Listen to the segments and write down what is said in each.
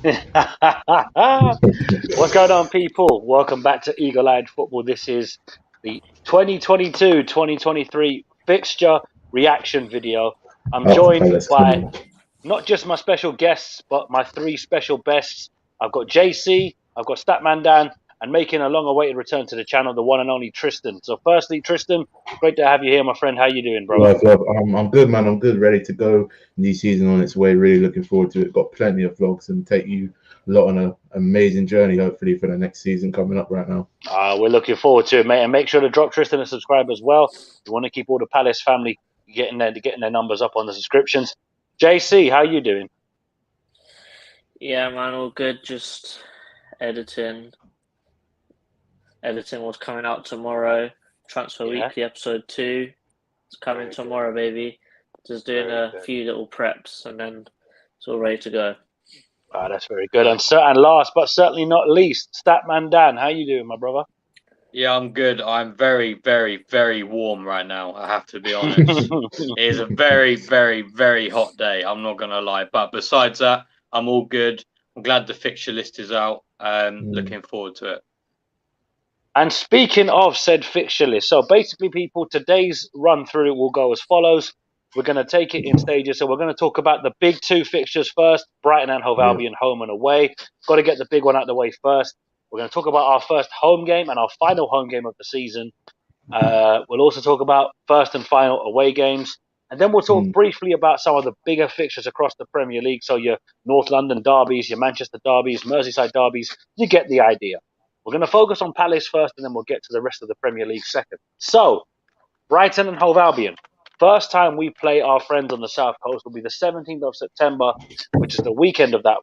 What's going on, people? Welcome back to Eagle Eyed Football. This is the 2022-2023 fixture reaction video. I'm Up joined Palace, come by on. not just my special guests, but my three special bests. I've got JC, I've got Statman Dan, and making a long-awaited return to the channel, the one and only Tristan. So, firstly, Tristan, great to have you here, my friend. How you doing, brother? Love. I'm good, man. I'm good. Ready to go. New season on its way. Really looking forward to it. Got plenty of vlogs and take you a lot on an amazing journey, hopefully, for the next season coming up right now. We're looking forward to it, mate. And make sure to drop Tristan a subscribe as well. We want to keep all the Palace family getting their numbers up on the subscriptions. JC, how you doing? Yeah, man, all good. Just editing. Editing what's coming out tomorrow. Transfer Weekly episode 2. It's coming tomorrow, baby. Just doing a few little preps and then it's all ready to go. That's very good. And last but certainly not least, Statman Dan, how you doing, my brother? Yeah, I'm good. I'm very, very, very warm right now. I have to be honest. It is a very, very, very hot day. I'm not going to lie. But besides that, I'm all good. I'm glad the fixture list is out. Looking forward to it. And speaking of said fixture list, so basically, people, today's run through will go as follows. We're going to take it in stages. So we're going to talk about the big two fixtures first, Brighton and Hove Albion, home and away. Got to get the big one out of the way first. We're going to talk about our first home game and our final home game of the season. We'll also talk about first and final away games. And then we'll talk briefly about some of the bigger fixtures across the Premier League. So your North London derbies, your Manchester derbies, Merseyside derbies. You get the idea. We're going to focus on Palace first, and then we'll get to the rest of the Premier League second. So, Brighton and Hove Albion. First time we play our friends on the South Coast will be the 17th of September, which is the weekend of that.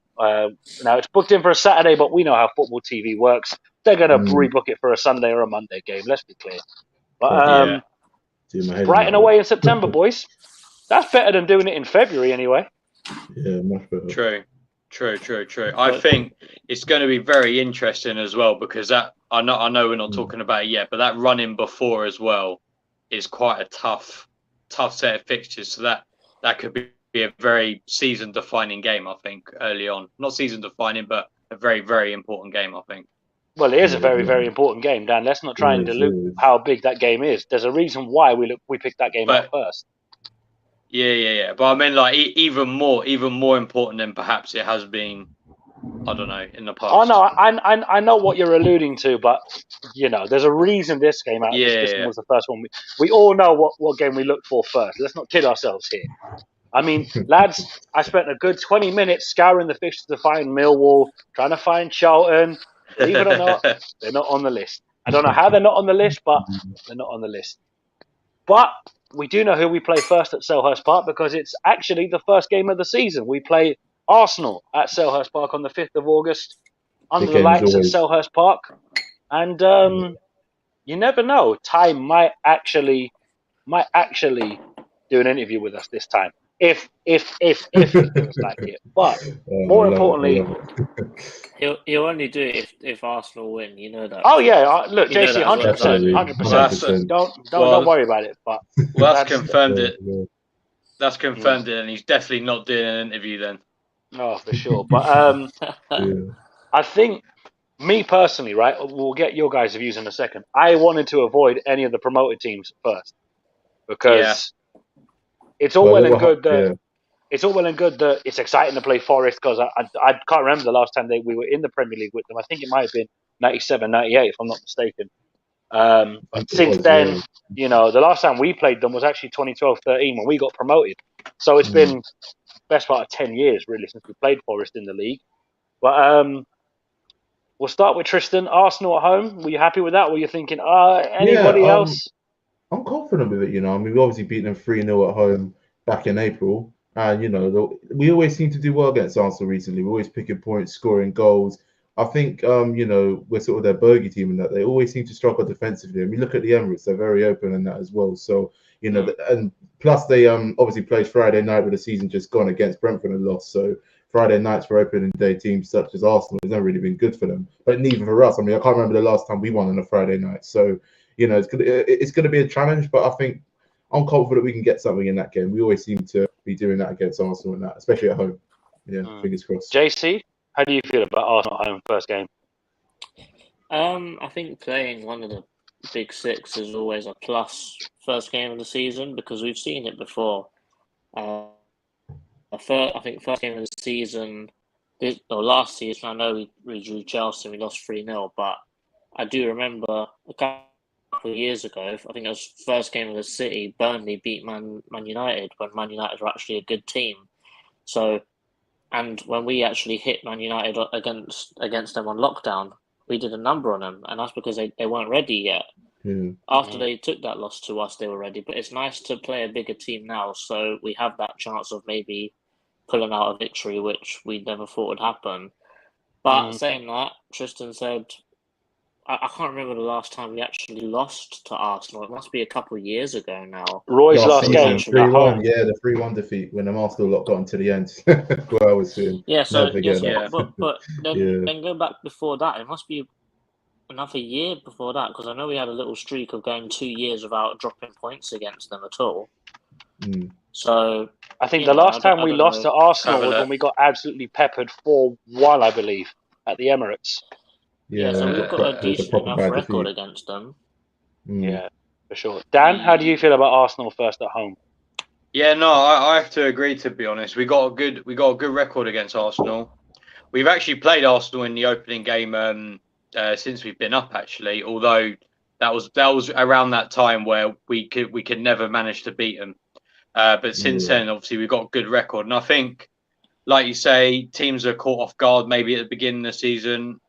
Now, it's booked in for a Saturday, but we know how football TV works. They're going to rebook it for a Sunday or a Monday game, let's be clear. But Brighton away in September, boys. That's better than doing it in February anyway. Yeah, much better. True. I think it's going to be very interesting as well because that I know we're not talking about it yet, but that run-in before as well is quite a tough set of fixtures. So that could be a very season-defining game, I think, early on. Not season-defining, but a very, very important game, I think. Well, it is a very, very important game, Dan. Let's not try and dilute how big that game is. There's a reason why we picked that game out first. Yeah. But I mean, like even more important than perhaps it has been. I don't know in the past. Oh no, I know what you're alluding to, but you know, there's a reason this came out. This one was the first one. We all know what game we looked for first. Let's not kid ourselves here. I mean, lads, I spent a good 20 minutes scouring the fixtures to find Millwall, trying to find Charlton. Believe it or not, they're not on the list. I don't know how they're not on the list, but they're not on the list. But we do know who we play first at Selhurst Park because it's actually the first game of the season. We play Arsenal at Selhurst Park on the 5th of August under the lights at Selhurst Park. And you never know. Ty might actually do an interview with us this time. If it feels like it. But more importantly, he'll only do it if Arsenal win. You know that. Oh yeah, look, JC, 100%. Don't worry about it. But that's confirmed it. That's confirmed it, and he's definitely not doing an interview then. No, for sure. But I think me personally, right? We'll get your guys' views in a second. I wanted to avoid any of the promoted teams first because. It's all well and good that it's exciting to play Forest because I can't remember the last time we were in the Premier League with them. I think it might have been 97, 98, if I'm not mistaken. But since then, you know, the last time we played them was actually 2012-13 when we got promoted. So it's been best part of 10 years, really, since we played Forest in the league. But we'll start with Tristan. Arsenal at home. Were you happy with that? Were you thinking, anybody else? I'm confident with it, you know. I mean, we obviously beat them 3-0 at home back in April. And, you know, we always seem to do well against Arsenal recently. We're always picking points, scoring goals. I think, you know, we're sort of their bogey team in that they always seem to struggle defensively. And we look at the Emirates, they're very open in that as well. So, you know, and plus they obviously played Friday night with the season just gone against Brentford and lost. So Friday nights for opening day teams such as Arsenal has never really been good for them. But neither for us. I mean, I can't remember the last time we won on a Friday night. So, you know, it's going to be a challenge, but I think I'm confident we can get something in that game. We always seem to be doing that against Arsenal and that, especially at home. Yeah, fingers crossed. JC, how do you feel about Arsenal at home first game? I think playing one of the big six is always a plus first game of the season because we've seen it before. I think first game of the season, last season, I know we drew Chelsea and we lost 3-0, but I do remember a couple of years ago, I think it was first game of the City, Burnley beat Man United when Man United were actually a good team. So, and when we actually hit Man United against them on lockdown, we did a number on them, and that's because they weren't ready yet. After they took that loss to us, they were ready. But it's nice to play a bigger team now, so we have that chance of maybe pulling out a victory, which we never thought would happen. But saying that, Tristan said, I can't remember the last time we actually lost to Arsenal. It must be a couple of years ago now. Roy's last game, 3-1, the 3-1 defeat when the Arsenal got into the end. Where I was saying, but then go back before that. It must be another year before that because I know we had a little streak of going 2 years without dropping points against them at all. So I think the last time we lost to Arsenal was when we got absolutely peppered 4-1, I believe, at the Emirates. So we've got a decent enough record against them. Yeah, for sure. Dan, how do you feel about Arsenal first at home? Yeah, no, I have to agree. To be honest, we got a good record against Arsenal. We've actually played Arsenal in the opening game since we've been up. Actually, although that was around that time where we could never manage to beat them. But since then, obviously, we've got a good record, and I think, like you say, teams are caught off guard maybe at the beginning of the season.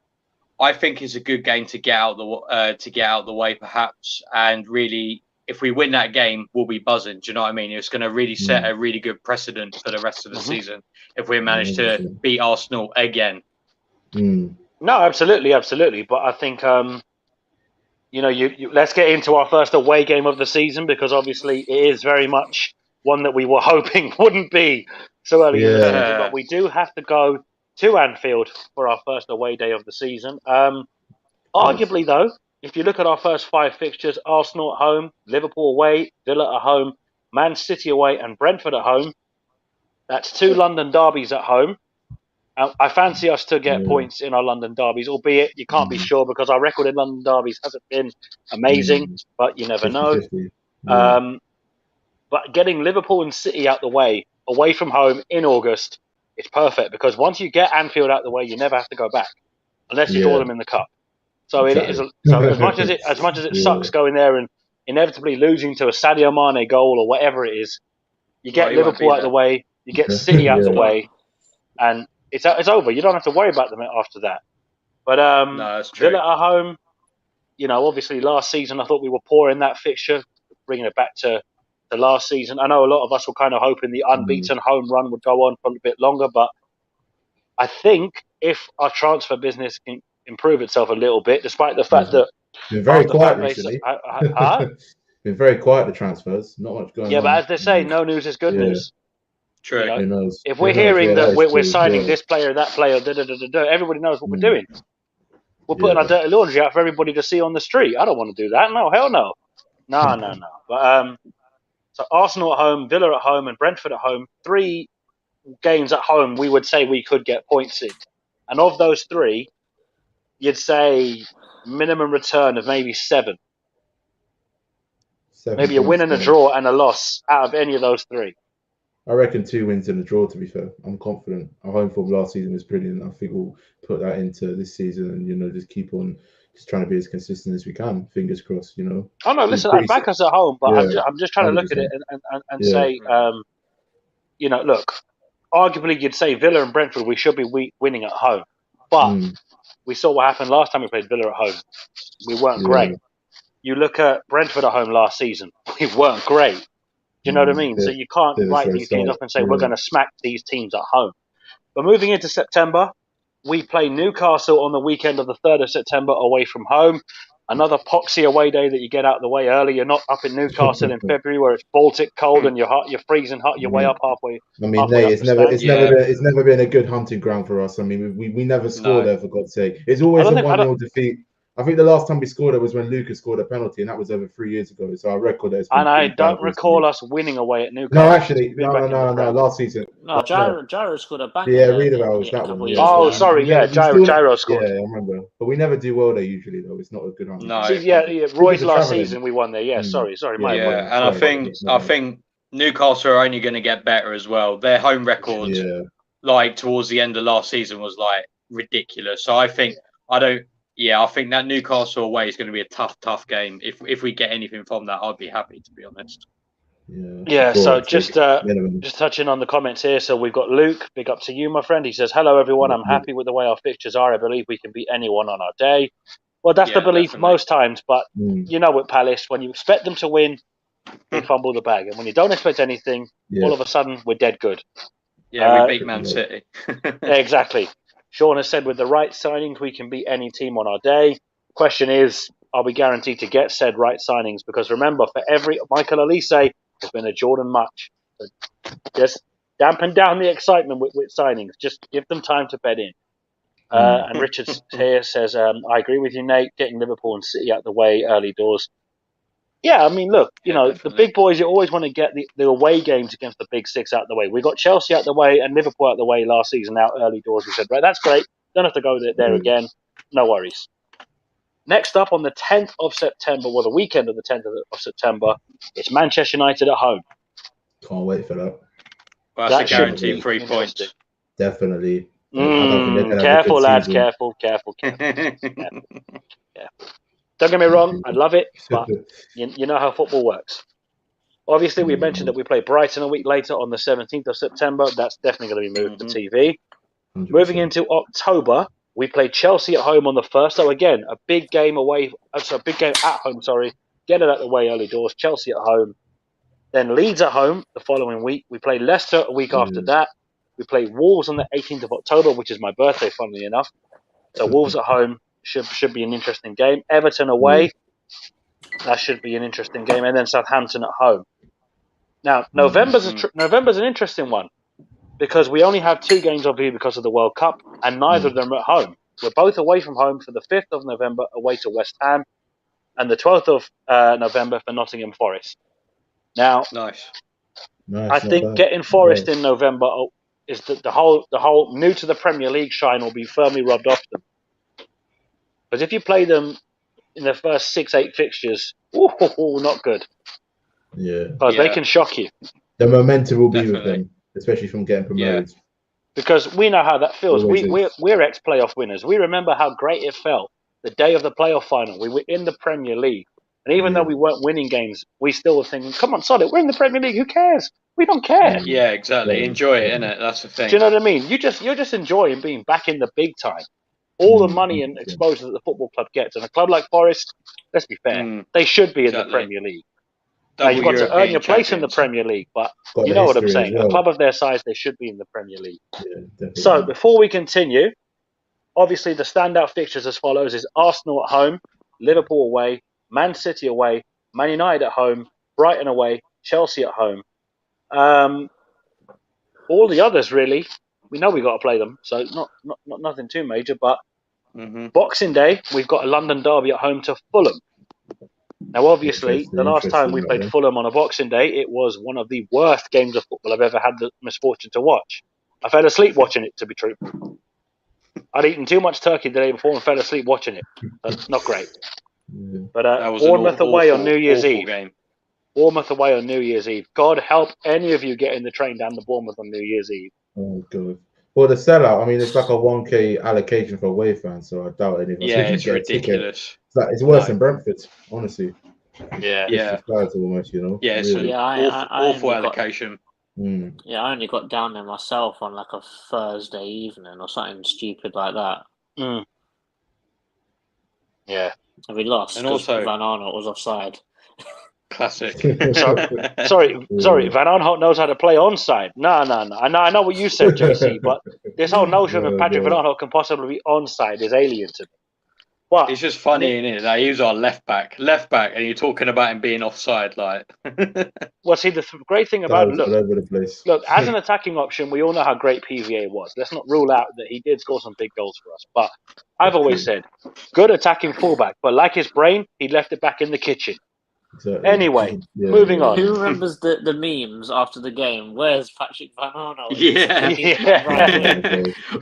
I think it's a good game to get out the way, perhaps. And really, if we win that game, we'll be buzzing. Do you know what I mean? It's going to really set a really good precedent for the rest of the season if we manage to beat Arsenal again. No, absolutely. But I think, let's get into our first away game of the season because obviously it is very much one that we were hoping wouldn't be so early in the season. But we do have to go to Anfield for our first away day of the season. Arguably, though, if you look at our first 5 fixtures, Arsenal at home, Liverpool away, Villa at home, Man City away, and Brentford at home, that's 2 London derbies at home. I fancy us to get points in our London derbies, albeit you can't be sure because our record in London derbies hasn't been amazing, but you never know. But getting Liverpool and City out the way, away from home in August, it's perfect because once you get Anfield out the way, you never have to go back unless you draw them in the cup. So it is. So as much as it sucks going there and inevitably losing to a Sadio Mane goal or whatever it is, you get Liverpool out the way, you get City out the way, and it's over. You don't have to worry about them after that. But no, that's true. Villa at home, obviously last season I thought we were poor in that fixture, bringing it back to the last season. I know a lot of us were kind of hoping the unbeaten home run would go on for a bit longer, but I think if our transfer business can improve itself a little bit, despite the fact that been very quiet recently. Been very quiet, the transfers. Not much going on. Yeah, but as they say, no news is good news. True. Who knows? If we're hearing that we're signing this player, that player, everybody knows what we're doing. We're putting our dirty laundry out for everybody to see on the street. I don't want to do that. No, hell no. No. But so Arsenal at home, Villa at home, and Brentford at home. 3 games at home we would say we could get points in. And of those 3, you'd say minimum return of maybe 7. Maybe a win and a draw and a loss out of any of those 3. I reckon 2 wins and a draw, to be fair. I'm confident. Our home form last season was brilliant. I think we'll put that into this season and, just keep on just trying to be as consistent as we can. Fingers crossed, Oh, no, listen, I back us at home, but I'm just trying to look at it and say, look, arguably you'd say Villa and Brentford, we should be winning at home. But we saw what happened last time we played Villa at home. We weren't great. You look at Brentford at home last season, we weren't great. Do you know what I mean? So you can't write these teams up and say we're going to smack these teams at home. But moving into September, we play Newcastle on the weekend of the 3rd of September away from home. Another poxy away day that you get out of the way early. You're not up in Newcastle in February where it's Baltic cold and you're freezing hot. You're way up halfway. I mean, it's never been a good hunting ground for us. I mean, we never score there, for God's sake. It's always a 1-0 defeat. I think the last time we scored it was when Lucas scored a penalty, and that was over 3 years ago. So our record has been And I pretty bad don't recall recently. us winning away at Newcastle. No, actually, We've been no, back in the Prem. last season. No, Gyro scored a banger. Yeah, there read in about a that couple one. of Yeah. years Oh, ago. sorry, We yeah, never- we still- Gyro scored. Yeah, I remember. But we never do well there usually, though. It's not a good answer. No. See, yeah, Roy's Because of last travelling. season we won there. Yeah, sorry, my Yeah, apologies. And sorry, I think Newcastle are only going to get better as well. Their home record, like towards the end of last season, was like ridiculous. So I think I think that Newcastle away is going to be a tough game. If we get anything from that, I'd be happy, to be honest. Yeah. So just touching on the comments here. So we've got Luke. Big up to you, my friend. He says, "Hello, everyone. I'm happy with the way our fixtures are. I believe we can beat anyone on our day." Well, that's the belief definitely. most times. But you know, with Palace, when you expect them to win, we fumble the bag, and when you don't expect anything, all of a sudden we're dead good. Yeah, we beat Man City. Exactly. Sean has said, with the right signings, we can beat any team on our day. Question is, are we guaranteed to get said right signings? Because remember, for every Michael Elise, there's been a Jordan Much. So just dampen down the excitement with signings. Just give them time to bed in. And Richard here says, I agree with you, Nate. Getting Liverpool and City out the way early doors. Yeah, I mean, look, definitely. The big boys, you always want to get the away games against the big six out the way. We got Chelsea out the way and Liverpool out the way last season, out early doors. We said, right, that's great. Don't have to go there again. No worries. Next up on the 10th of September, the weekend of the 10th of September, it's Manchester United at home. Can't wait for that. Well, that's a guaranteed 3 points. Definitely. Careful, lads. Careful. Don't get me wrong, I love it, but you know how football works. Obviously, we mentioned that we play Brighton a week later on the 17th of September. That's definitely going to be moved to TV. 100%. Moving into October, we play Chelsea at home on the 1st. So again, a big game at home, sorry. Get it out the way early doors. Chelsea at home. Then Leeds at home the following week. We play Leicester a week after that. We play Wolves on the 18th of October, which is my birthday, funnily enough. So Wolves at home should be an interesting game. Everton away, that should be an interesting game. And then Southampton at home. Now, November's an interesting one because we only have 2 games of view because of the World Cup, and neither of them are at home. We're both away from home for the 5th of November, away to West Ham, and the 12th of November for Nottingham Forest. Now, nice. I think getting Forest in November is the whole new to the Premier League shine will be firmly rubbed off them. Because if you play them in the first 6-8 fixtures, not good. Yeah. Because they can shock you. The momentum will be with them, especially from getting promoted. Yeah. Because we know how that feels. We're ex-playoff winners. We remember how great it felt the day of the playoff final. We were in the Premier League. And even though we weren't winning games, we still were thinking, come on, solid, we're in the Premier League. Who cares? We don't care. Yeah, exactly. Enjoy it, innit? That's the thing. Do you know what I mean? You're just enjoying being back in the big time. All the money and exposure that the football club gets. And a club like Forest, let's be fair, they should be in the Premier League. Now, you've got to earn your place in the Premier League, but you know what I'm saying. Well. A club of their size, they should be in the Premier League. Yeah, so before we continue, obviously the standout fixtures as follows is Arsenal at home, Liverpool away, Man City away, Man United at home, Brighton away, Chelsea at home. All the others, really, we know we got to play them, so not nothing too major. But Boxing Day, we've got a London derby at home to Fulham. Now, obviously, the last time we played Fulham on a Boxing Day, it was one of the worst games of football I've ever had the misfortune to watch. I fell asleep watching it, to be true. I'd eaten too much turkey the day before and fell asleep watching it. Not great. But Bournemouth away on New Year's Eve. Game. Bournemouth away on New Year's Eve. God help any of you getting the train down to Bournemouth on New Year's Eve. Oh, God. Well, the sellout, I mean, it's like a 1K allocation for away fans, so I doubt anyone. Yeah, it's ridiculous. It's worse than Brentford, honestly. Yeah. Almost, you know? Yeah, it's really. awful allocation. Yeah, I only got down there myself on like a Thursday evening or something stupid like that. Yeah. And we lost because Van Arnold was offside. Classic. Sorry, Van Aanholt knows how to play onside. No. I know what you said, JC, but this whole notion of Patrick Van Aanholt can possibly be onside is alien to me. But It's just funny, isn't it? Like, he was our left back, and you're talking about him being offside. Like, well, see, the great thing That about was all over the place. look, as an attacking option, we all know how great PVA was. Let's not rule out that he did score some big goals for us. But I've always said, good attacking fullback, but like his brain, he left it back in the kitchen. Exactly. Anyway, moving on. Who remembers the memes after the game? Where's Patrick Van Arnold? Yeah.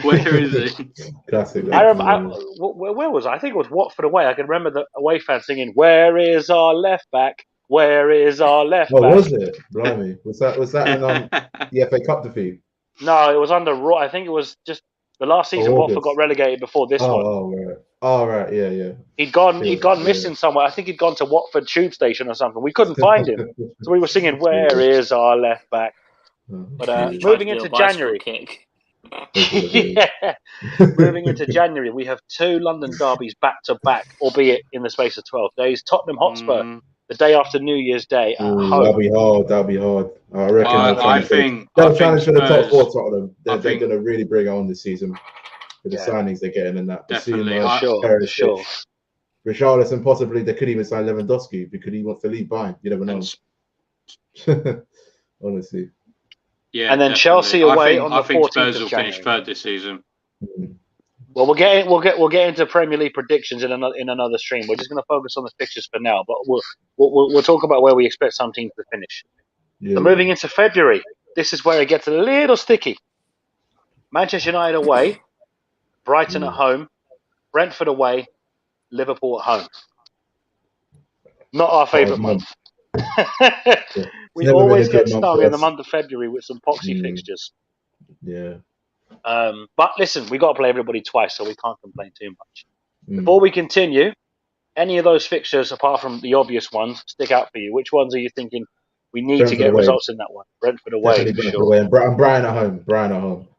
Where is he? Classic. Where was I? I think it was Watford away. I can remember the away fans singing, "Where is our left back? Where is our left What back?" was it? Blimey. Was that in the FA Cup defeat? No, it was under Raw. I think it was just the last season. Watford got relegated before this one. Right. Oh, right. Yeah. He'd gone missing somewhere. I think he'd gone to Watford tube station or something. We couldn't find him, so we were singing, "Where is our left back?" But moving into January, yeah, moving into January, we have 2 London derbies back to back, albeit in the space of 12 days. Tottenham Hotspur, the day after New Year's Day at home. That'll be hard. I reckon. I think they'll challenge for the top 4. Tottenham. They're going to really bring it on this season with the signings they're getting and that. Definitely, sure. Richarlison, possibly they could even sign Lewandowski because he wants to leave Bayern. You never know. Honestly. Yeah, and then definitely. Chelsea away on the 14th of January. I think Spurs will finish 3rd this season. Well, we'll get into Premier League predictions in another stream. We're just going to focus on the fixtures for now, but we'll talk about where we expect some teams to finish. Yeah. So moving into February, this is where it gets a little sticky. Manchester United away, Brighton at home, Brentford away, Liverpool at home. Not our favourite month. We always get stung in the month of February with some poxy fixtures. Yeah. But listen, we got to play everybody twice, so we can't complain too much. Before we continue, any of those fixtures, apart from the obvious ones, stick out for you? Which ones are you thinking we need Brentford to get away. Results in that one? Brentford away, for sure. Away. And Brian at home.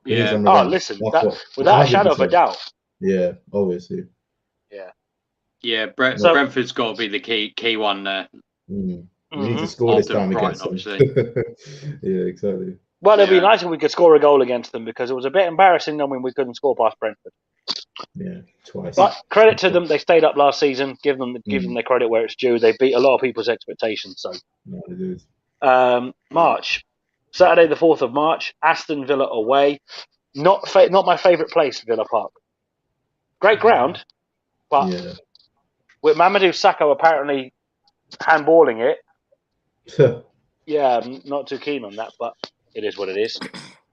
Yeah. Listen, without a shadow of a doubt. Yeah, obviously. Yeah. Yeah, Brentford's got to be the key one there. We need to score this time against them. Yeah, exactly. Well, it'd be nice if we could score a goal against them because it was a bit embarrassing knowing we couldn't score past Brentford. Yeah, twice. But credit to them, they stayed up last season. Give them their credit where it's due. They beat a lot of people's expectations. So, March, Saturday the 4th of March, Aston Villa away. Not my favourite place, Villa Park. Great ground, but with Mamadou Sakho apparently handballing it. Yeah, I'm not too keen on that, but it is what it is.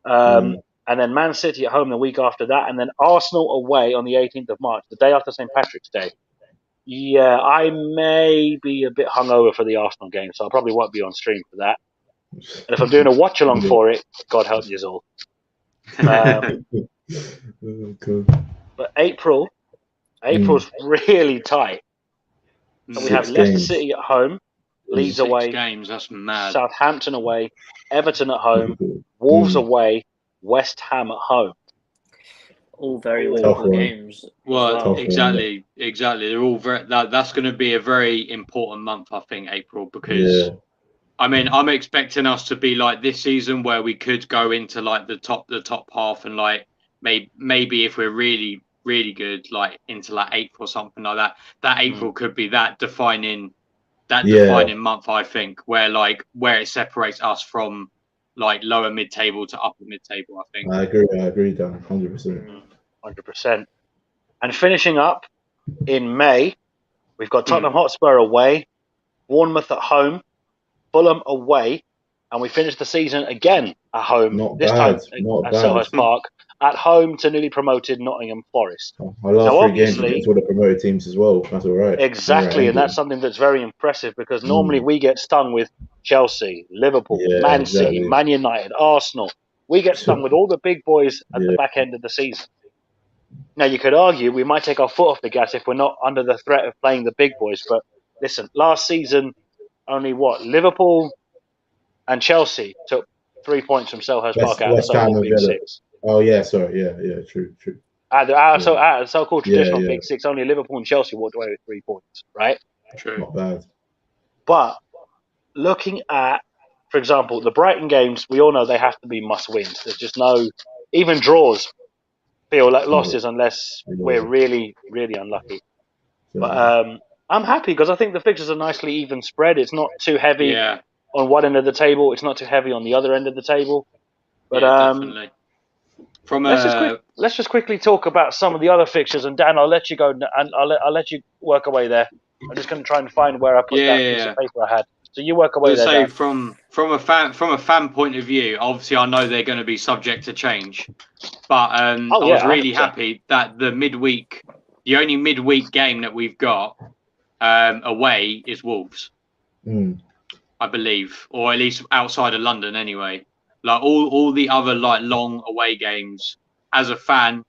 And then Man City at home the week after that, and then Arsenal away on the 18th of March, the day after St. Patrick's Day. Yeah, I may be a bit hungover for the Arsenal game, so I probably won't be on stream for that. And if I'm doing a watch-along for it, God help you all. But April's really tight. So we have Leicester City at home, Leeds away, games, that's mad. Southampton away, Everton at home, Wolves away, West Ham at home. All very winnable games. Well, exactly. They're all very. That's going to be a very important month, I think, April, because I mean, I'm expecting us to be like this season where we could go into like the top half and like maybe if we're really good, like into like April or something like that. That April could be that defining month, I think, where it separates us from like lower mid-table to upper mid-table, I think. I agree, Dan, 100%. 100%. And finishing up in May, we've got Tottenham Hotspur away, Bournemouth at home, Fulham away, and we finish the season again at home. Time at Selhurst Park, at home to newly promoted Nottingham Forest. Our last 3 games against all the promoted teams as well. That's all right. Exactly, and that's something that's very impressive because normally we get stung with Chelsea, Liverpool, Man City, Man United, Arsenal. We get stung with all the big boys at the back end of the season. Now, you could argue we might take our foot off the gas if we're not under the threat of playing the big boys. But listen, last season, only Liverpool and Chelsea took 3 points from Selhurst Park out of the so-called Big Six. Oh, yeah, sorry. Yeah, true. Out of the so-called traditional Big Six, only Liverpool and Chelsea walked away with 3 points, right? True. Not bad. But looking at, for example, the Brighton games, we all know they have to be must-wins. There's just no... Even draws feel like losses unless we're really, really unlucky. But I'm happy because I think the fixtures are nicely even spread. It's not too heavy Yeah, on one end of the table. It's not too heavy on the other end of the table. But yeah, definitely. From let's just quickly talk about some of the other fixtures. And Dan, I'll let you go, and I'll let you work away there. I'm just going to try and find where I put that piece of paper I had. So you work away there, say Dan. from a fan point of view, obviously I know they're going to be subject to change, but I was really 100%. happy that the only midweek game that we've got away is Wolves, I believe, or at least outside of London anyway. Like all the other like long away games, as a fan,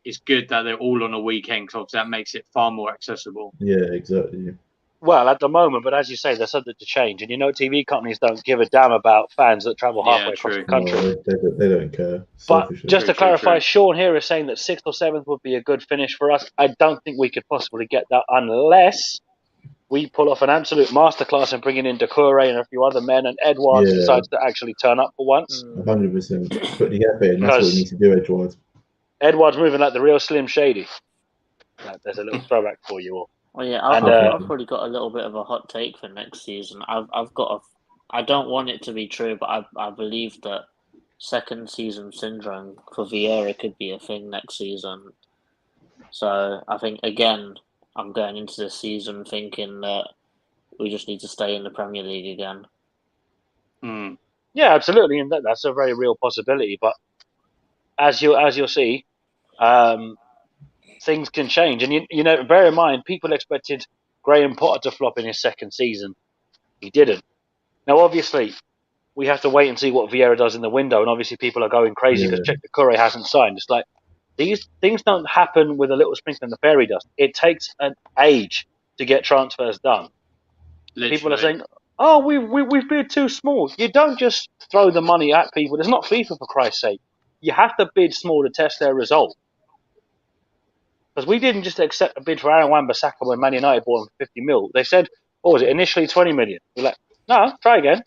it's good that they're all on a weekend because obviously that makes it far more accessible. Yeah, exactly. Well, at the moment, but as you say, they're subject to change. And TV companies don't give a damn about fans that travel halfway across the country. No, they don't care. But Selfishly. just to clarify, Sean here is saying that 6th or 7th would be a good finish for us. I don't think we could possibly get that unless we pull off an absolute masterclass and bringing in Decore and a few other men, and Edwards decides to actually turn up for once. 100%. Put the effort in. That's what we need to do, Edwards. Edwards moving like the real Slim Shady. There's a little throwback for you all. Oh yeah, I've probably got a little bit of a hot take for next season. I don't want it to be true, but I believe that second season syndrome for Vieira could be a thing next season. So I think again, I'm going into this season thinking that we just need to stay in the Premier League again. Yeah, absolutely, and that's a very real possibility. But as you'll see, things can change, and bear in mind, people expected Graham Potter to flop in his second season. He didn't. Now, obviously, we have to wait and see what Vieira does in the window, and obviously, people are going crazy because Decore hasn't signed. It's like these things don't happen with a little sprinkling of fairy dust. It takes an age to get transfers done. People are saying, "Oh, we've bid too small." You don't just throw the money at people. It's not FIFA, for Christ's sake. You have to bid small to test their result. Because we didn't just accept a bid for Aaron Wan-Bissaka when Man United bought him for 50 mil. They said, what was it, initially 20 million? We're like, no, try again.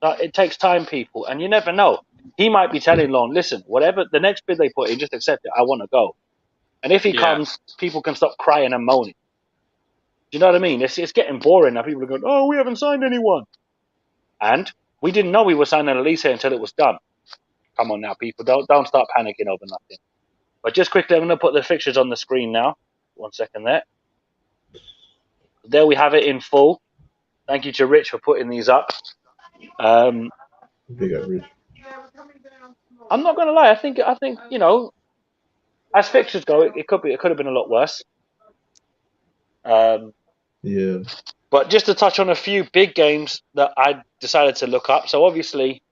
It takes time, people, and you never know. He might be telling Lon, listen, whatever the next bid they put in, just accept it. I want to go. And if he comes, people can stop crying and moaning. Do you know what I mean? It's getting boring now. People are going, oh, we haven't signed anyone. And we didn't know we were signing Elise until it was done. Come on now, people. Don't start panicking over nothing. But just quickly, I'm going to put the fixtures on the screen now. 1 second there. There we have it in full. Thank you to Rich for putting these up. Big up, Rich. I'm not going to lie. I think as fixtures go, it could have been a lot worse. Yeah. But just to touch on a few big games that I decided to look up. So obviously,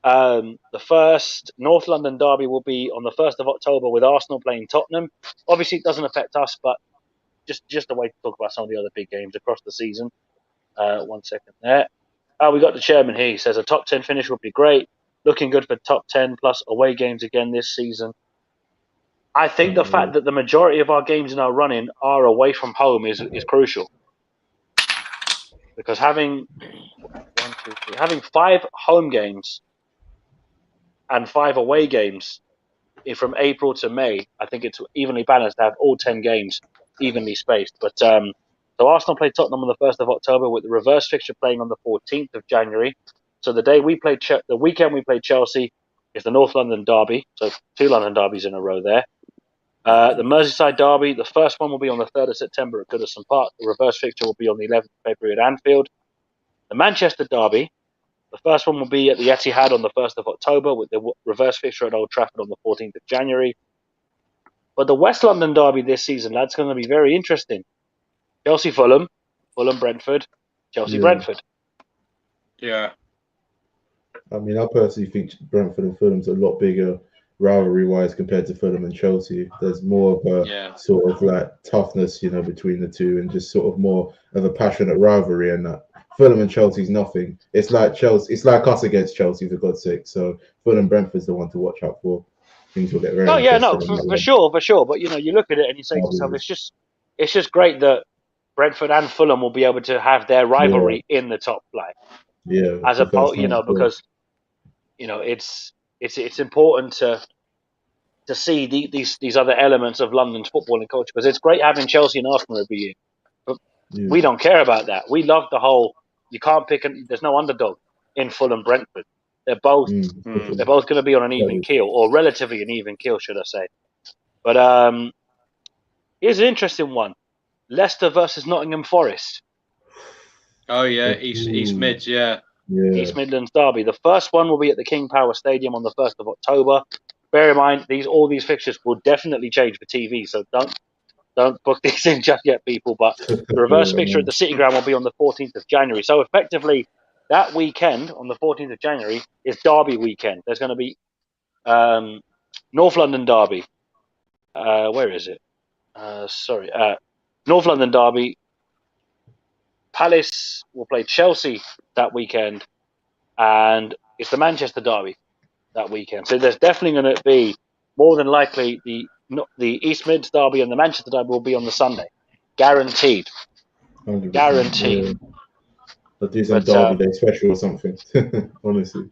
the first North London derby will be on the 1st of October with Arsenal playing Tottenham. Obviously, it doesn't affect us, but just a way to talk about some of the other big games across the season. 1 second there. We got the chairman here. He says a top 10 finish would be great. Looking good for top 10 plus away games again this season. I think the fact that the majority of our games in our running are away from home is crucial. Because having 5 home games and 5 away games from April to May, I think it's evenly balanced to have all 10 games evenly spaced. But so Arsenal play Tottenham on the 1st of October with the reverse fixture playing on the 14th of January. So the weekend we played Chelsea is the North London derby. So 2 London derbies in a row there. The Merseyside derby, the first one will be on the 3rd of September at Goodison Park. The reverse fixture will be on the 11th of February at Anfield. The Manchester derby, the first one will be at the Etihad on the 1st of October with the reverse fixture at Old Trafford on the 14th of January. But the West London derby this season, lads, going to be very interesting. Chelsea-Fulham, Fulham-Brentford, Chelsea-Brentford. Yeah. I mean, I personally think Brentford and Fulham's a lot bigger rivalry-wise compared to Fulham and Chelsea. There's more of a sort of like toughness, between the two, and just sort of more of a passionate rivalry. And that Fulham and Chelsea's nothing. It's like Chelsea. It's like us against Chelsea, for God's sake. So Fulham Brentford's the one to watch out for. Things will get very for sure. But you look at it and you say to yourself, it's just great that Brentford and Fulham will be able to have their rivalry in the top flight. Yeah, as opposed, because it's important to to see these other elements of London's footballing culture, because it's great having Chelsea and Arsenal every year, but we don't care about that. We love the whole. You can't pick. There's no underdog in Fulham, Brentford. They're both going to be on an even keel, or relatively an even keel, should I say? But here's an interesting one: Leicester versus Nottingham Forest. Oh yeah, East Mids, yeah. East Midlands derby. The first one will be at the King Power Stadium on the 1st of October. Bear in mind, all these fixtures will definitely change for TV, so don't book these in just yet, people. But the reverse fixture at the City Ground will be on the 14th of January. So effectively, that weekend on the 14th of January is derby weekend. There's going to be North London derby. Where is it? North London derby. Palace will play Chelsea that weekend, and it's the Manchester derby that weekend. So there's definitely going to be, more than likely, the East Mids derby and the Manchester derby will be on the Sunday, guaranteed. 100%, Guaranteed. Yeah. I'll do some Derby Day special or something. Honestly.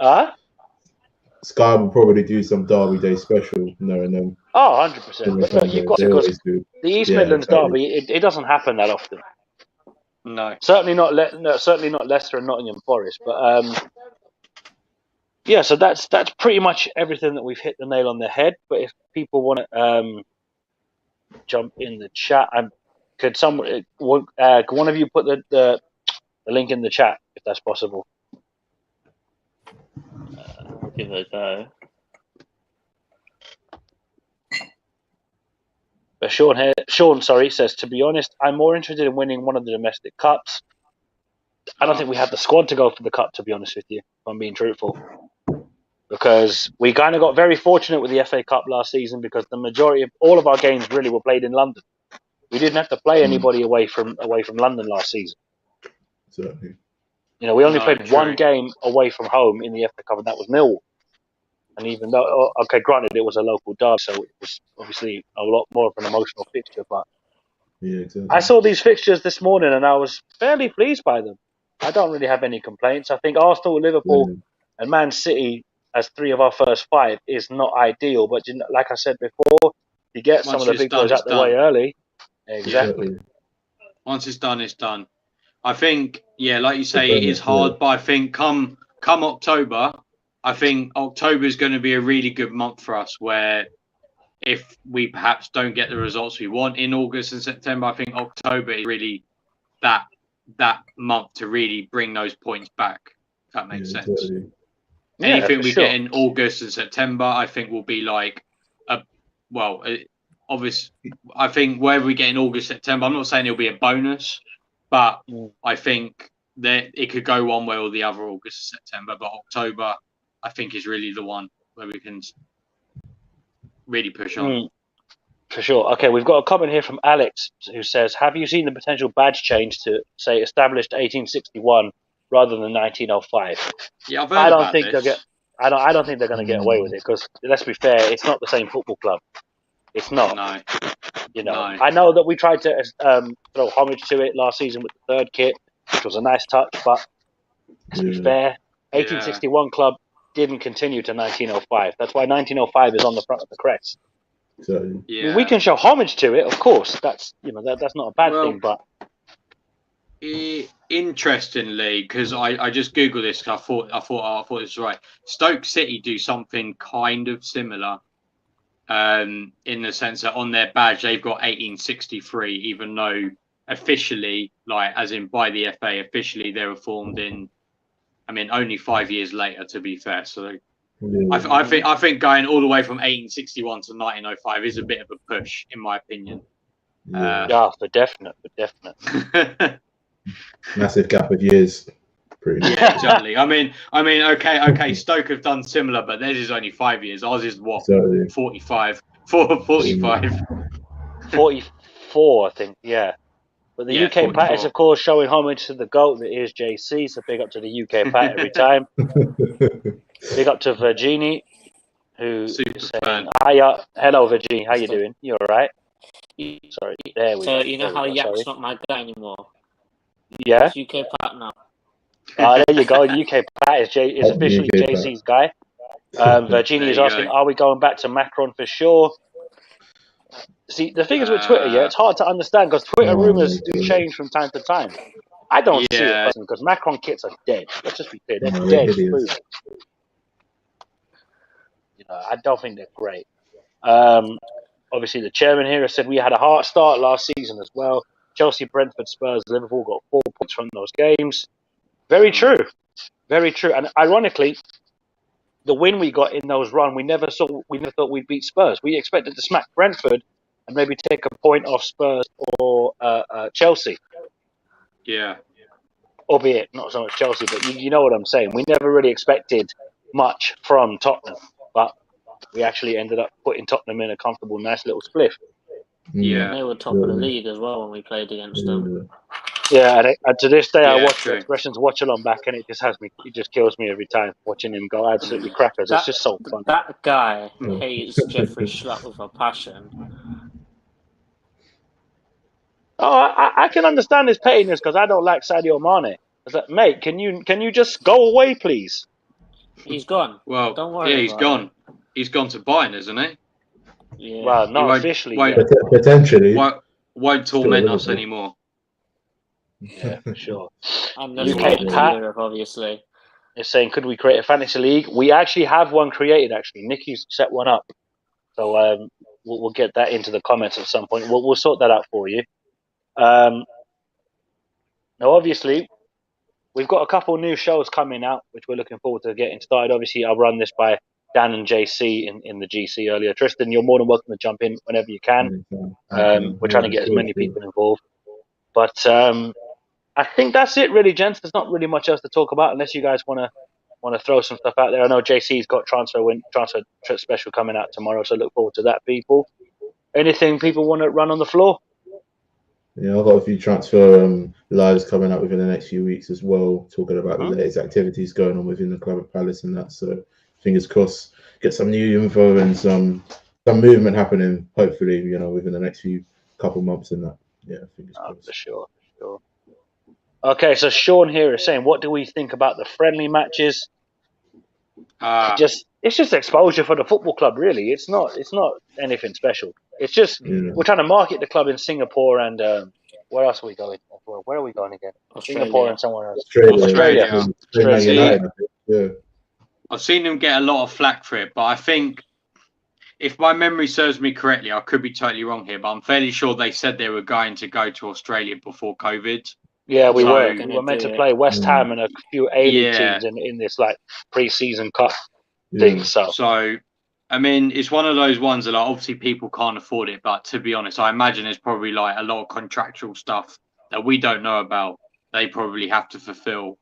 Sky will probably do some Derby Day special, knowing them. Oh, 100%. But look, you've got to, because the East Midlands derby, it doesn't happen that often. No, certainly not Leicester and Nottingham Forest. But yeah, so that's pretty much everything that we've hit the nail on the head. But if people want to jump in the chat, could one of you put the link in the chat if that's possible? I'll give it a go. But Sean, says, to be honest, I'm more interested in winning one of the domestic cups. I don't think we have the squad to go for the cup, to be honest with you, if I'm being truthful. Because we kind of got very fortunate with the FA Cup last season, because the majority of all of our games really were played in London. We didn't have to play anybody away from London last season. Certainly. We only played one game away from home in the FA Cup, and that was Millwall. And even though, granted, it was a local derby, so it was obviously a lot more of an emotional fixture. But yeah, exactly. I saw these fixtures this morning, and I was fairly pleased by them. I don't really have any complaints. I think Arsenal, Liverpool, and Man City as 3 of our first 5 is not ideal. But like I said before, you get some of the big boys out the way early. Exactly. Once it's done, it's done. I think, like you say, it is hard. But I think come October, I think October is going to be a really good month for us, where if we perhaps don't get the results we want in August and September, I think October is really that month to really bring those points back, if that makes sense. Totally. Anything we get in August and September, I think will be like obviously, I think wherever we get in August, September, I'm not saying it'll be a bonus, but I think that it could go one way or the other, August and September. But October, I think, is really the one where we can really push on. For sure. Okay, we've got a comment here from Alex who says, have you seen the potential badge change to, say, established 1861 rather than 1905? Yeah, I've heard about this. I don't think they're going to get away with it, because let's be fair, it's not the same football club. It's not. No. No. I know that we tried to throw homage to it last season with the 3rd kit, which was a nice touch, but to be fair, 1861 club didn't continue to 1905. That's why 1905 is on the front of the crest. So, we can show homage to it, of course. That's that's not a bad thing, but interestingly, because I just googled this, because I thought this was right. Stoke City do something kind of similar, in the sense that on their badge they've got 1863, even though officially, like as in by the FA, officially they were formed in, only 5 years later, to be fair. So I think going all the way from 1861 to 1905 is a bit of a push, in my opinion. For definite. Massive gap of years. Yeah, exactly. Okay. Stoke have done similar, but theirs is only 5 years. Ours is what? 45. 45. 44, I think. Yeah. But the UK 44. Pat is, of course, showing homage to the GOAT that is JC. So big up to the UK Pat every time. Big up to Virginie, who is saying, "Hiya, hello Virginie, how you doing? You all right?" Sorry, there we go. So you know how Yak's not my guy anymore. Yeah. It's UK Pat now. There you go. UK Pat is officially JC's guy. Virginia There is you asking, go. are we going back to Macron for sure? See, the thing is with Twitter, yeah, it's hard to understand because Twitter Oh my rumors do God. change from time to time. I don't see it Yeah, personally because Macron kits are dead. Let's just be clear, they're No, they're dead hideous. food. I don't think they're great. Um, Obviously, the chairman here has said we had a hard start last season as well. Chelsea, Brentford, Spurs, Liverpool got 4 points from those games. Very true. Very true. And ironically, the win we got in those run, we never thought we'd beat Spurs. We expected to smack Brentford and maybe take a point off Spurs or Chelsea, yeah. albeit not so much Chelsea, but you know what I'm saying. We never really expected much from Tottenham, but we actually ended up putting Tottenham in a comfortable, nice little spliff. And Yeah. they were top of the league as well when we played against them. Yeah, and to this day, I Yeah, watch the true. Expressions watch along back, and it just kills me every time watching him go absolutely crackers. It's That just so funny. that guy Yeah. hates Jeffrey Schlupp with a passion. Oh, I can understand his pettiness because I don't like Sadio Mane. It's like, mate, can you just go away, please? He's gone. Well, Don't yeah, worry he's about gone. He's gone to Bayern, isn't he? it. Yeah. Well, He not officially won't yet. Potentially. won't Still torment us Liverpool. anymore. Yeah, for sure. Unless we UK get into Pat Europe, obviously. is saying, could we create a fantasy league? We actually have one created. Actually, Nicky's set one up, so we'll get that into the comments at some point. We'll sort that out for you. Now, obviously, we've got a couple new shows coming out, which we're looking forward to getting started. Obviously, I'll run this by Dan and JC in the GC earlier. Tristan, you're more than welcome to jump in whenever you can. We're trying to get as many people involved. But I think that's it, really, gents. There's not really much else to talk about unless you guys want to throw some stuff out there. I know JC's got transfer trip special coming out tomorrow, so look forward to that, people. Anything people want to run on the floor? Yeah, I've got a few transfer lives coming up within the next few weeks as well, talking about the latest activities going on within the Club of Palace and that. So fingers crossed, get some new info and some movement happening. Hopefully, within the next few couple months and that. Yeah, fingers crossed. For sure. Okay, so Sean here is saying, what do we think about the friendly matches? It's just exposure for the football club, really. It's not anything special. It's just we're trying to market the club in Singapore and where else are we going? Where are we going again? Australia. Singapore and somewhere else. Australia. Australia. Yeah. I've seen them get a lot of flack for it, but I think if my memory serves me correctly, I could be totally wrong here, but I'm fairly sure they said they were going to go to Australia before COVID. Yeah, we So- were. We were meant to play West Ham and a few A-League teams in this like pre-season cup thing. So, I mean, it's one of those ones that like, obviously people can't afford it, but to be honest, I imagine there's probably like a lot of contractual stuff that we don't know about. They probably have to fulfill.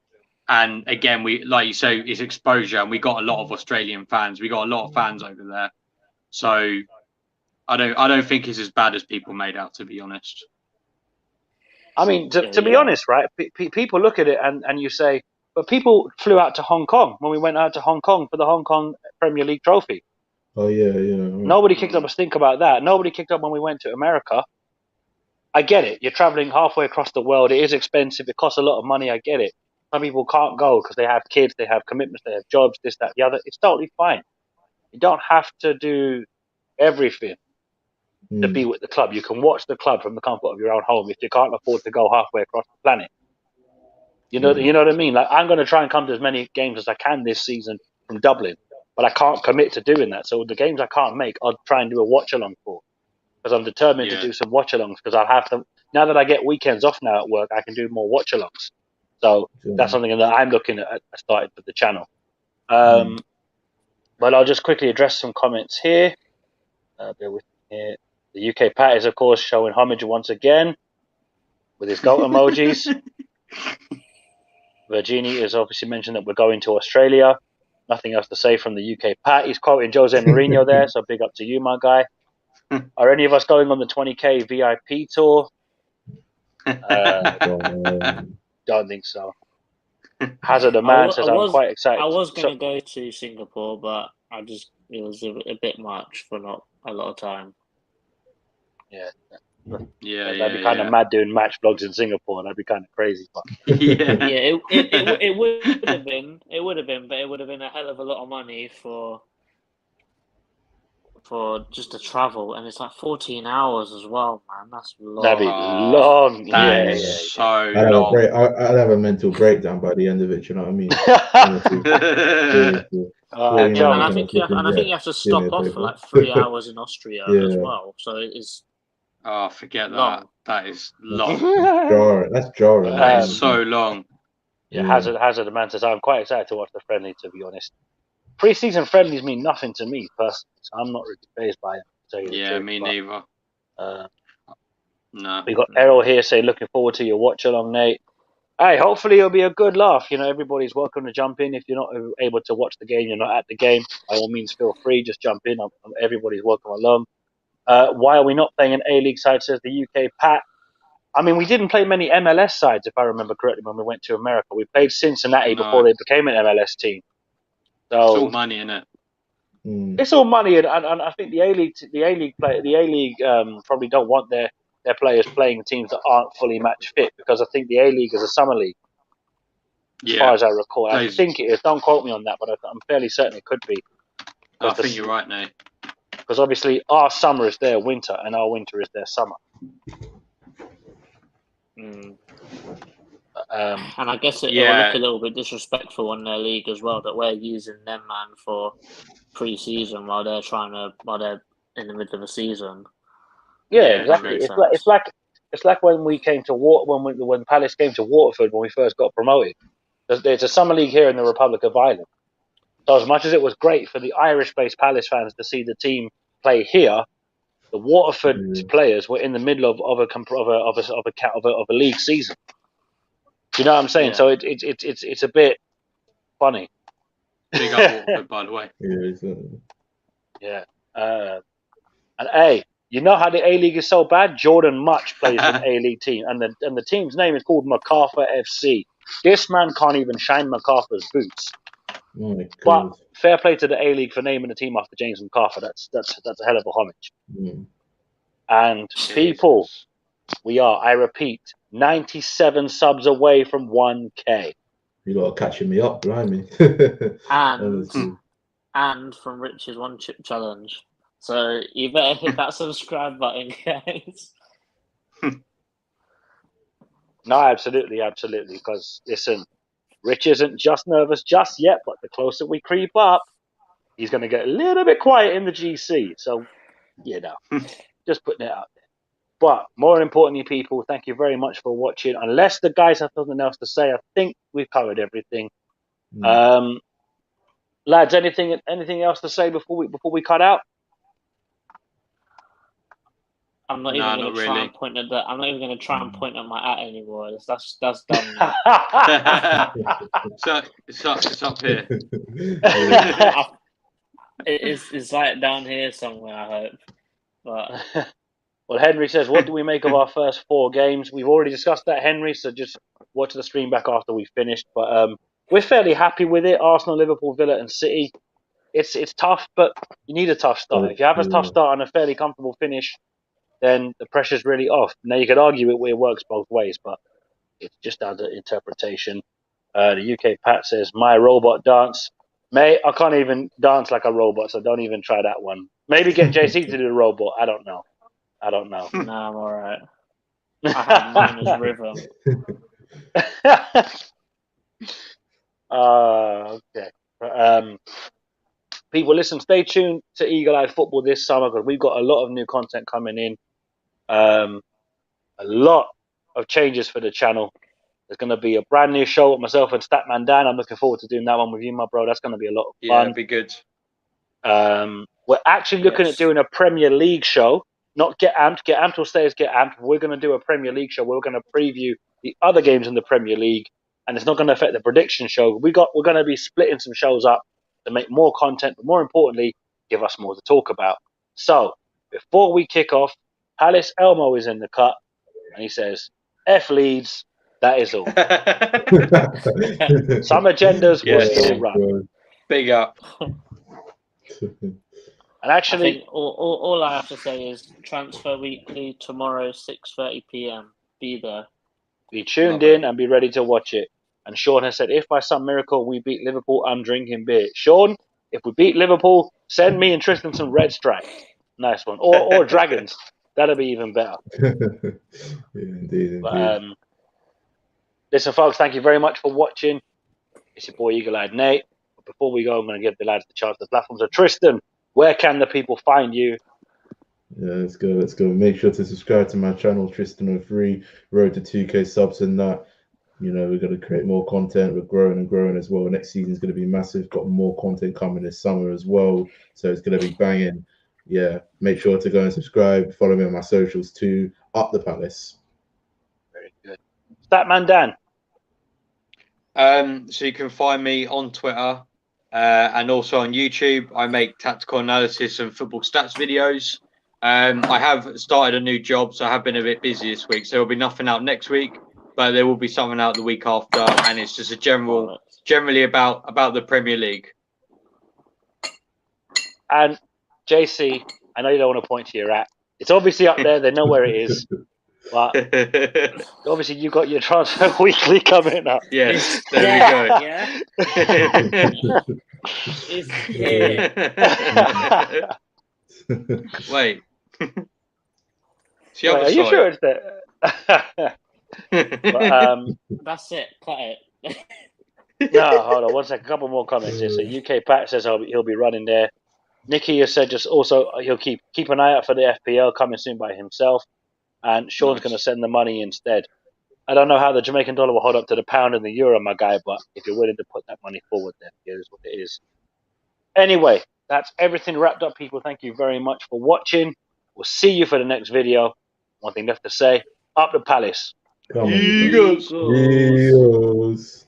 And again, we like you say, it's exposure, and we got a lot of Australian fans. We got a lot of fans over there. So I don't think it's as bad as people made out, to be honest. I mean, to be honest, right? People look at it and you say, but people flew out to Hong Kong when we went out to Hong Kong for the Hong Kong Premier League trophy. Oh yeah. Nobody kicked up a stink about that. Nobody kicked up when we went to America. I get it. You're traveling halfway across the world. It is expensive. It costs a lot of money. I get it. Some people can't go because they have kids, they have commitments, they have jobs, this, that, the other. It's totally fine. You don't have to do everything to be with the club. You can watch the club from the comfort of your own home if you can't afford to go halfway across the planet. You know what I mean? Like, I'm going to try and come to as many games as I can this season from Dublin, but I can't commit to doing that. So the games I can't make, I'll try and do a watch along for, because I'm determined to do some watch alongs. Because I'll have them now that I get weekends off now at work. I can do more watch alongs. So that's something that I'm looking at starting for the channel. But I'll just quickly address some comments here. Bear with me here. The UK Pat is, of course, showing homage once again with his goat emojis. Virginie is obviously mentioned that we're going to Australia. Nothing else to say from the UK Pat. He's quoting Jose Mourinho there, so big up to you, my guy. Are any of us going on the 20k VIP tour? Don't think so. Hazard a man says I'm quite excited. I was going to go to Singapore, but it was a bit much for not a lot of time. Yeah. That'd be kind of mad doing match vlogs in Singapore. That'd be kind of crazy. But it would have been. It would have been, but it would have been a hell of a lot of money for just to travel, and it's like 14 hours as well, man. That's long. That'd be long. That is so long. I'd have a mental breakdown by the end of it. You know what I mean? And I think you have to stop off for like 3 hours in Austria as well. So it is. Oh, forget that. That is long. That's jarring. That is so long. Yeah, Hazard Mantis. I'm quite excited to watch the friendly, to be honest. Pre-season friendlies mean nothing to me personally, so I'm not really fazed by it. Yeah, me neither. No. We got Errol here saying, looking forward to your watch along, Nate. Hey, hopefully it'll be a good laugh. You know, everybody's welcome to jump in. If you're not able to watch the game, you're not at the game, by all means, feel free. Just jump in. Everybody's welcome along. Why are we not playing an A-League side, says the UK Pat. I mean, we didn't play many MLS sides, if I remember correctly, when we went to America. We played Cincinnati before they became an MLS team. So it's all money, isn't it? It's all money, and I think the A-League probably don't want their players playing teams that aren't fully match fit, because I think the A-League is a summer league, as far as I recall. I think it is. Don't quote me on that, but I'm fairly certain it could be. I think you're right, Nate. Because obviously our summer is their winter, and our winter is their summer. And I guess it will look a little bit disrespectful on their league as well, that we're using them, man, for pre-season while they're in the middle of the season. Yeah, exactly. It's like when we came to when Palace came to Waterford when we first got promoted. There's a summer league here in the Republic of Ireland. So as much as it was great for the Irish-based Palace fans to see the team play here, the Waterford players were in the middle of a league season. Do you know what I'm saying? So it's a bit funny. Big up Waterford, by the way. Yeah. And hey, you know how the A-League is so bad? Jordan Much plays for an A-League team, and the team's name is called MacArthur FC. This man can't even shine MacArthur's boots. But fair play to the A-League for naming the team after James MacArthur. That's a hell of a homage. And people, we are, I repeat, 97 subs away from 1K. You lot are catching me up, blimey. and from Rich's One Chip Challenge. So you better hit that subscribe button, guys. No, absolutely. Because listen, Rich isn't just nervous just yet, but the closer we creep up, he's going to get a little bit quiet in the GC. So, just putting it out there. But more importantly, people, thank you very much for watching. Unless the guys have something else to say, I think we've covered everything. Lads, anything else to say before we cut out? I'm not even going to try and point at that. I'm not even going to try and point at my at anymore. That's done. It's up here. It's like down here somewhere, I hope. But well, Henry says, what do we make of our first 4 games? We've already discussed that, Henry, so just watch the stream back after we've finished. But we're fairly happy with it. Arsenal, Liverpool, Villa and City. It's tough, but you need a tough start. If you have a tough start and a fairly comfortable finish, then the pressure's really off. Now, you could argue it works both ways, but it's just down to interpretation. The UK Pat says, my robot dance. Mate, I can't even dance like a robot, so don't even try that one. Maybe get JC to do the robot. I don't know. Nah, I'm all right. I have mine as rhythm. Okay. People, listen, stay tuned to Eagle Eye Football this summer because we've got a lot of new content coming in. A lot of changes for the channel. There's going to be a brand new show with myself and Statman Dan. I'm looking forward to doing that one with you, my bro. That's going to be a lot of fun. Yeah, it'd be good. We're actually looking at doing a Premier League show. Not Get Amped. Get Amped will stay as Get Amped. We're going to do a Premier League show. We're going to preview the other games in the Premier League, and it's not going to affect the prediction show. We're going to be splitting some shows up to make more content, but more importantly, give us more to talk about. So, before we kick off, Palace Elmo is in the cut, and he says, F Leeds, that is all. Some agendas will still run. Big up. And actually, I think all I have to say is Transfer Weekly tomorrow, 6:30 p.m. Be there. be tuned in and be ready to watch it. And Sean has said, if by some miracle we beat Liverpool, I'm drinking beer. Sean, if we beat Liverpool, send me and Tristan some Red Stripe. Nice one. Or Dragons. That'll be even better. Yeah, indeed. But listen, folks, thank you very much for watching. It's your boy Eagle-Eyed Nate. But before we go, I'm going to give the lads the chance to platforms. So Tristan, where can the people find you? Yeah, let's go. Let's go. Make sure to subscribe to my channel, Tristan03, Road to 2K subs and that. You know, we're going to create more content. We're growing and growing as well. Next season is going to be massive. Got more content coming this summer as well. So it's going to be banging. Yeah, make sure to go and subscribe. Follow me on my socials too. Up the Palace. Very good. Statman Dan. So you can find me on Twitter and also on YouTube. I make tactical analysis and football stats videos. I have started a new job, so I have been a bit busy this week. So there'll be nothing out next week, but there will be something out the week after, and it's just a generally about the Premier League. And JC, I know you don't want to point to your app. It's obviously up there. They know where it is. But obviously you got your Transfer Weekly coming up. Yes, there we go. Yeah. It's here. Wait. Wait, are you sure it's there? But, That's it. Cut it. no, hold on 1 second. A couple more comments here. So UK Pat says he'll be running there. Nicky has said just also he'll keep an eye out for the FPL coming soon by himself. And Sean's going to send the money instead. I don't know how the Jamaican dollar will hold up to the pound and the euro, my guy, but if you're willing to put that money forward, then it is what it is. Anyway, that's everything wrapped up, people. Thank you very much for watching. We'll see you for the next video. One thing left to say, up the Palace. Come on, Eagles. Eagles.